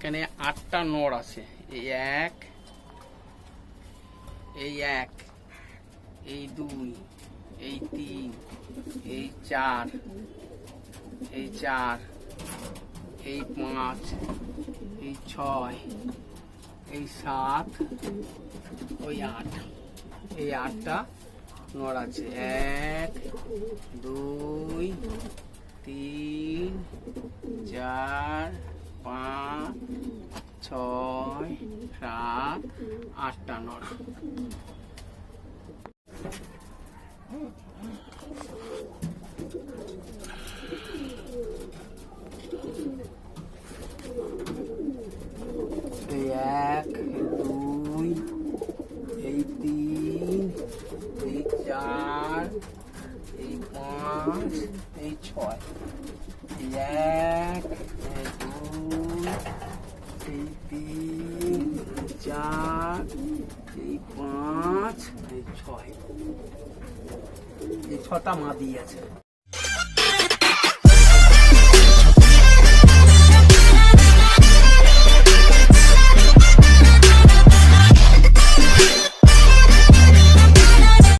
এখানে 8টা নড় আছে। এই এক, এই এক, এই দুই, এই তিন, এই চার, এই চার, এই পাঁচ, এই ছয়, এই সাত, ওই আট। এই 8টা নড় আছে। 1 2 3 4 5 6 7 8টা নড়। এই 1 2 এই 3 এই 4 এই 5 এই 6। এই 1 এই 2 এই 3 এই 4 এই 5 এই 6। এই 6টা মাদি আছে।